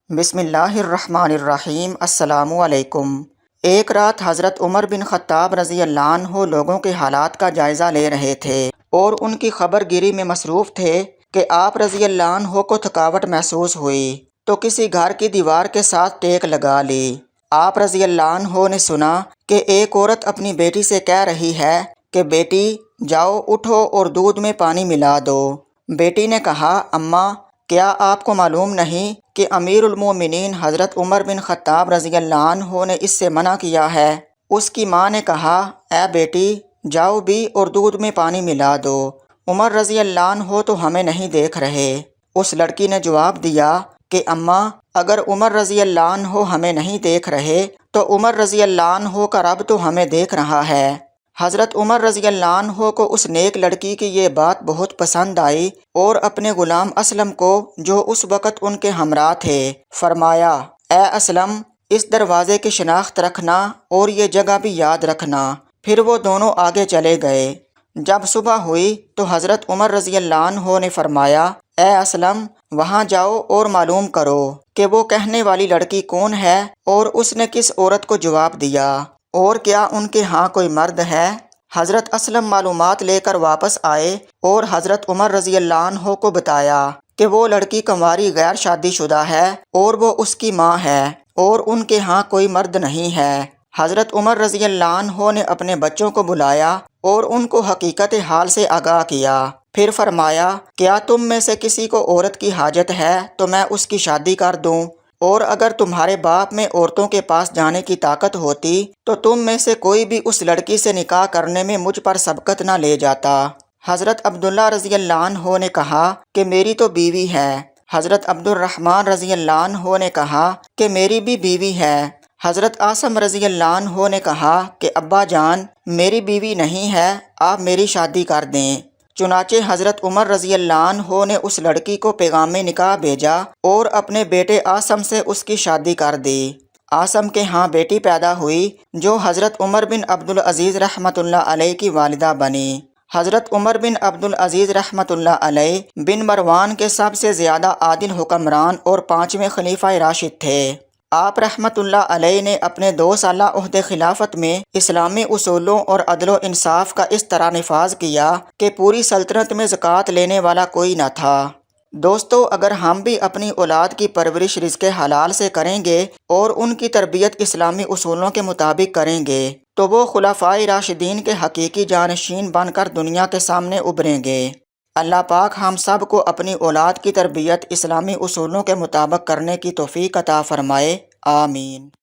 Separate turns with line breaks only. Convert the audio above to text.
بسم اللہ الرحمن الرحیم۔ السلام علیکم۔ ایک رات حضرت عمر بن خطاب رضی اللہ عنہ لوگوں کے حالات کا جائزہ لے رہے تھے اور ان کی خبر گیری میں مصروف تھے کہ آپ رضی اللہ عنہ کو تھکاوٹ محسوس ہوئی تو کسی گھر کی دیوار کے ساتھ ٹیک لگا لی۔ آپ رضی اللہ عنہ نے سنا کہ ایک عورت اپنی بیٹی سے کہہ رہی ہے کہ بیٹی جاؤ اٹھو اور دودھ میں پانی ملا دو۔ بیٹی نے کہا اماں کیا آپ کو معلوم نہیں کہ امیر المومنین حضرت عمر بن خطاب رضی اللہ عنہ نے اس سے منع کیا ہے؟ اس کی ماں نے کہا اے بیٹی جاؤ بھی اور دودھ میں پانی ملا دو، عمر رضی اللہ عنہ تو ہمیں نہیں دیکھ رہے۔ اس لڑکی نے جواب دیا کہ اماں اگر عمر رضی اللہ عنہ ہمیں نہیں دیکھ رہے تو عمر رضی اللہ عنہ کا رب تو ہمیں دیکھ رہا ہے۔ حضرت عمر رضی اللہ عنہ کو اس نیک لڑکی کی یہ بات بہت پسند آئی اور اپنے غلام اسلم کو جو اس وقت ان کے ہمراہ تھے فرمایا اے اسلم اس دروازے کی شناخت رکھنا اور یہ جگہ بھی یاد رکھنا۔ پھر وہ دونوں آگے چلے گئے۔ جب صبح ہوئی تو حضرت عمر رضی اللہ عنہ نے فرمایا اے اسلم وہاں جاؤ اور معلوم کرو کہ وہ کہنے والی لڑکی کون ہے اور اس نے کس عورت کو جواب دیا اور کیا ان کے ہاں کوئی مرد ہے۔ حضرت اسلم معلومات لے کر واپس آئے اور حضرت عمر رضی اللہ عنہ کو بتایا کہ وہ لڑکی کنواری غیر شادی شدہ ہے اور وہ اس کی ماں ہے اور ان کے ہاں کوئی مرد نہیں ہے۔ حضرت عمر رضی اللہ عنہ نے اپنے بچوں کو بلایا اور ان کو حقیقت حال سے آگاہ کیا۔ پھر فرمایا کیا تم میں سے کسی کو عورت کی حاجت ہے تو میں اس کی شادی کر دوں، اور اگر تمہارے باپ میں عورتوں کے پاس جانے کی طاقت ہوتی تو تم میں سے کوئی بھی اس لڑکی سے نکاح کرنے میں مجھ پر سبقت نہ لے جاتا۔ حضرت عبداللہ رضی اللہ عنہ نے کہا کہ میری تو بیوی ہے۔ حضرت عبد الرحمن رضی اللہ عنہ نے کہا کہ میری بھی بیوی ہے۔ حضرت عاصم رضی اللہ عنہ نے کہا کہ ابا جان میری بیوی نہیں ہے، آپ میری شادی کر دیں۔ چنانچہ حضرت عمر رضی اللہ عنہ نے اس لڑکی کو پیغام نکاح بھیجا اور اپنے بیٹے عاصم سے اس کی شادی کر دی۔ عاصم کے ہاں بیٹی پیدا ہوئی جو حضرت عمر بن عبدالعزیز رحمۃ اللہ علیہ کی والدہ بنی۔ حضرت عمر بن عبدالعزیز رحمۃ اللہ علیہ بن مروان کے سب سے زیادہ عادل حکمران اور 5ویں خلیفہ راشد تھے۔ آپ رحمۃ اللہ علیہ نے اپنے 2 سالہ عہد خلافت میں اسلامی اصولوں اور عدل و انصاف کا اس طرح نفاذ کیا کہ پوری سلطنت میں زکوٰۃ لینے والا کوئی نہ تھا۔ دوستو اگر ہم بھی اپنی اولاد کی پرورش رزق حلال سے کریں گے اور ان کی تربیت اسلامی اصولوں کے مطابق کریں گے تو وہ خلفائے راشدین کے حقیقی جانشین بن کر دنیا کے سامنے ابھریں گے۔ اللہ پاک ہم سب کو اپنی اولاد کی تربیت اسلامی اصولوں کے مطابق کرنے کی توفیق عطا فرمائے، آمین۔